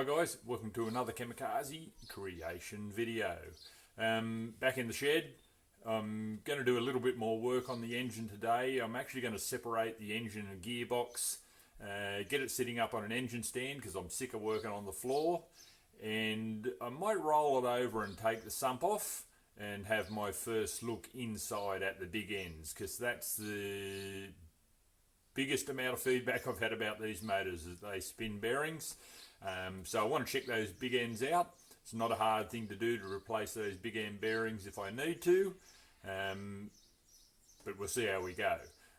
guys, welcome to another Kamikaze creation video. Back in the shed, I'm going to do a little bit more work on the engine today. I'm actually going to separate the engine and gearbox, get it sitting up on an engine stand because I'm sick of working on the floor, and I might roll it over and take the sump off and have my first look inside at the big ends, because that's the biggest amount of feedback I've had about these motors, is they spin bearings. So I want to check those big ends out. It's not a hard thing to do to replace those big end bearings if I need to, but we'll see how we go.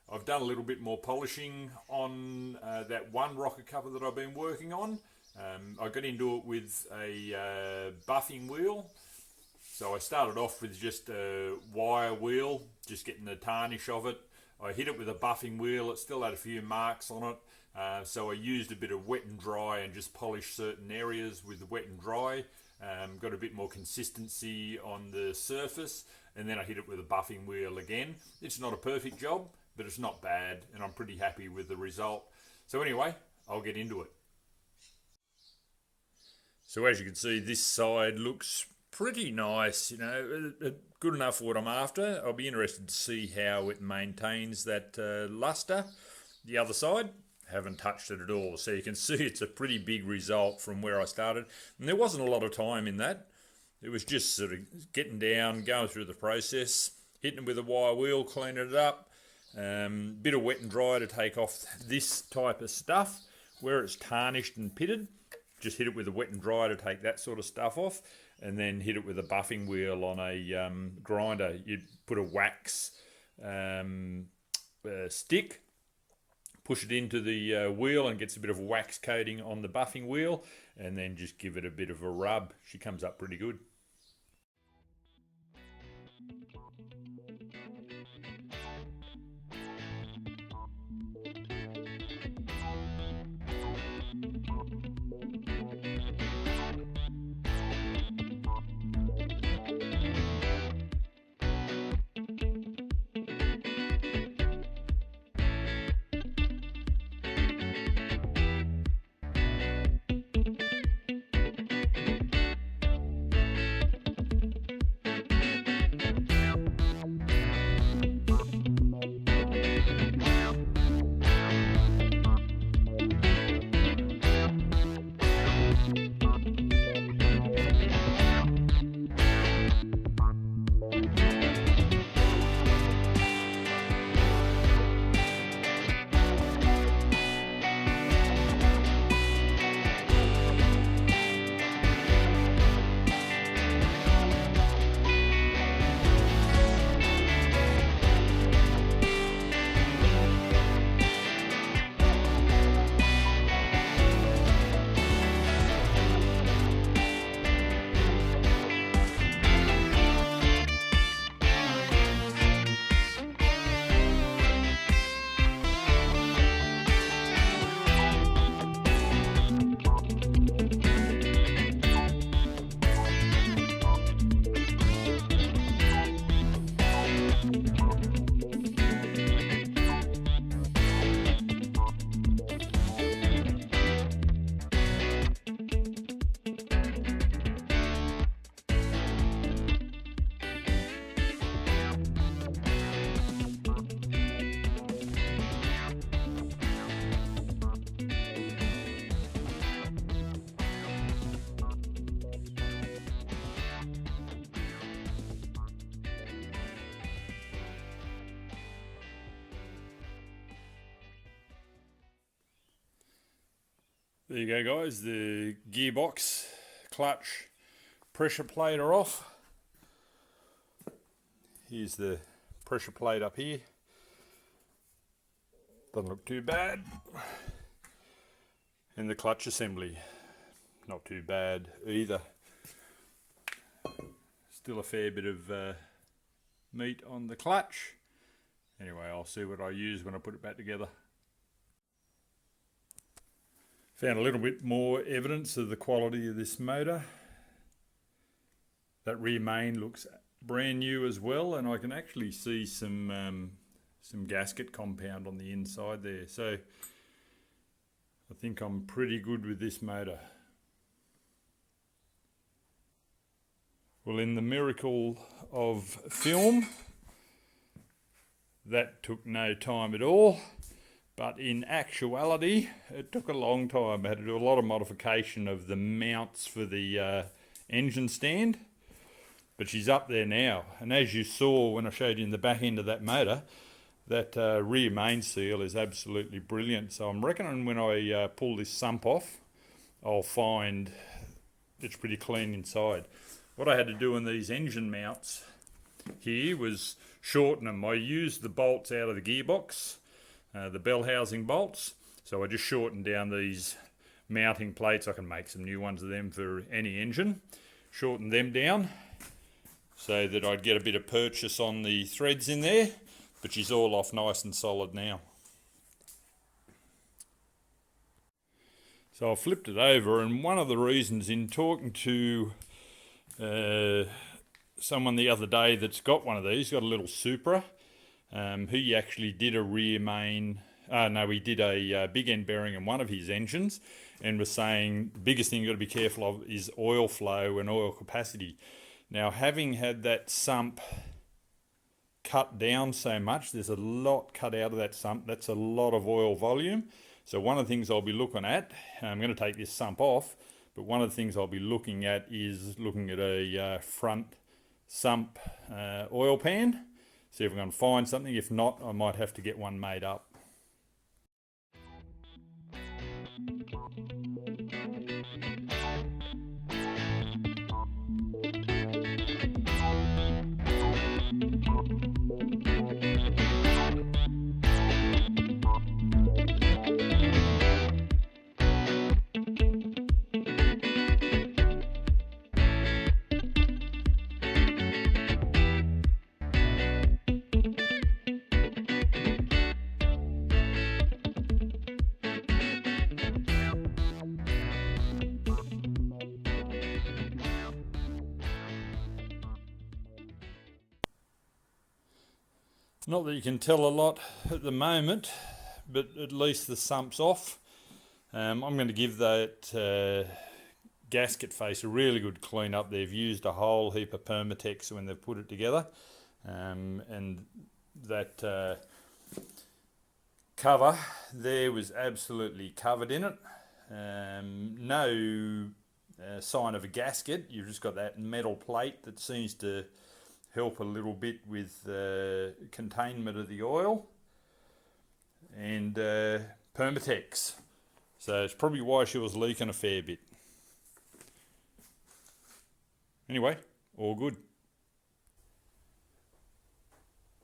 I've done a little bit more polishing on that one rocker cover that I've been working on. I got into it with a buffing wheel. So I started off with just a wire wheel, just getting the tarnish of it. I hit it with a buffing wheel. It still had a few marks on it. So I used a bit of wet and dry and just polished certain areas with wet and dry. Got a bit more consistency on the surface. And then I hit it with a buffing wheel again. It's not a perfect job, but it's not bad. And I'm pretty happy with the result. So anyway, I'll get into it. So as you can see, this side looks pretty nice, you know, good enough for what I'm after. I'll be interested to see how it maintains that luster. The other side, haven't touched it at all. So you can see it's a pretty big result from where I started. And there wasn't a lot of time in that. It was just sort of getting down, going through the process, hitting it with a wire wheel, cleaning it up. Bit of wet and dry to take off this type of stuff. Where it's tarnished and pitted, just hit it with a wet and dry to take that sort of stuff off. And then hit it with a buffing wheel on a grinder. You put a wax stick, push it into the wheel and gets a bit of wax coating on the buffing wheel, and then just give it a bit of a rub. She comes up pretty good. There you go, guys. The gearbox, clutch, pressure plate are off. Here's the pressure plate up here. Doesn't look too bad. And the clutch assembly, not too bad either. Still a fair bit of meat on the clutch. Anyway, I'll see what I use when I put it back together. Found a little bit more evidence of the quality of this motor. That rear main looks brand new as well, and I can actually see some gasket compound on the inside there. So I think I'm pretty good with this motor. Well, in the miracle of film, that took no time at all. But in actuality, it took a long time. I had to do a lot of modification of the mounts for the engine stand. But she's up there now. And as you saw when I showed you in the back end of that motor, that rear main seal is absolutely brilliant. So I'm reckoning when I pull this sump off, I'll find it's pretty clean inside. What I had to do in these engine mounts here was shorten them. I used the bolts out of the gearbox, the bell housing bolts, so I just shortened down these mounting plates. I can make some new ones of them for any engine. Shorten them down so that I'd get a bit of purchase on the threads in there, but she's all off nice and solid now. So I flipped it over, and one of the reasons, in talking to someone the other day that's got one of these, got a little Supra, he actually did a rear main, he did a big end bearing in one of his engines, and was saying the biggest thing you've got to be careful of is oil flow and oil capacity. Now, having had that sump cut down so much, there's a lot cut out of that sump. That's a lot of oil volume. So one of the things I'll be looking at, I'm going to take this sump off, but one of the things I'll be looking at is looking at a front sump oil pan. See if I can find something. If not, I might have to get one made up. Not that you can tell a lot at the moment, but at least the sump's off. I'm going to give that gasket face a really good clean up. They've used a whole heap of Permatex when they've put it together, and that cover there was absolutely covered in it. No sign of a gasket. You've just got that metal plate that seems to help a little bit with containment of the oil, and Permatex. So it's probably why she was leaking a fair bit. Anyway, all good.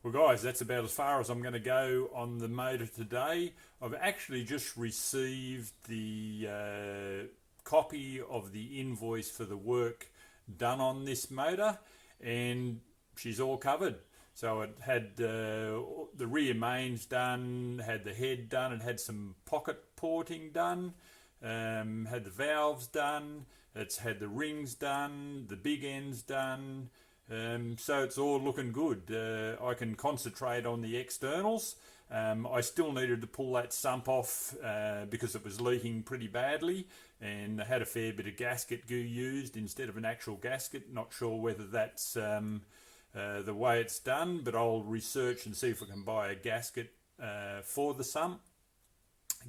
Well guys, that's about as far as I'm going to go on the motor today. I've actually just received the copy of the invoice for the work done on this motor, and she's all covered. So it had the rear mains done, had the head done, it had some pocket porting done, had the valves done, it's had the rings done, the big ends done, so it's all looking good. I can concentrate on the externals. I still needed to pull that sump off because it was leaking pretty badly, and I had a fair bit of gasket goo used instead of an actual gasket. Not sure whether that's the way it's done, but I'll research and see if I can buy a gasket for the sump.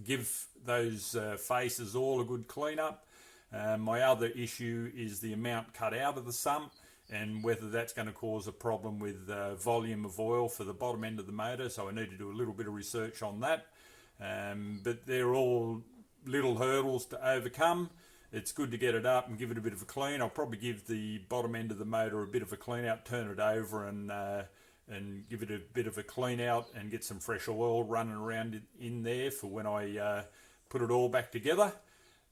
Give those faces all a good clean up. My other issue is the amount cut out of the sump, and whether that's going to cause a problem with volume of oil for the bottom end of the motor, so I need to do a little bit of research on that. But they're all little hurdles to overcome. It's good to get it up and give it a bit of a clean. I'll probably give the bottom end of the motor a bit of a clean out, turn it over and give it a bit of a clean out and get some fresh oil running around in there for when I put it all back together.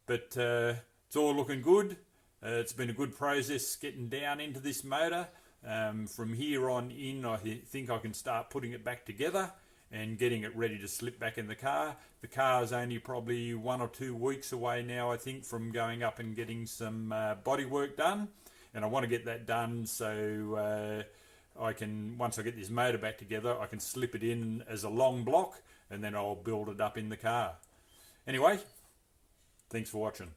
But it's all looking good. It's been a good process getting down into this motor. From here on in, I think I can start putting it back together and getting it ready to slip back in the car. The car's only probably 1 or 2 weeks away now, I think, from going up and getting some body work done. And I want to get that done so I can, once I get this motor back together, I can slip it in as a long block and then I'll build it up in the car. Anyway, thanks for watching.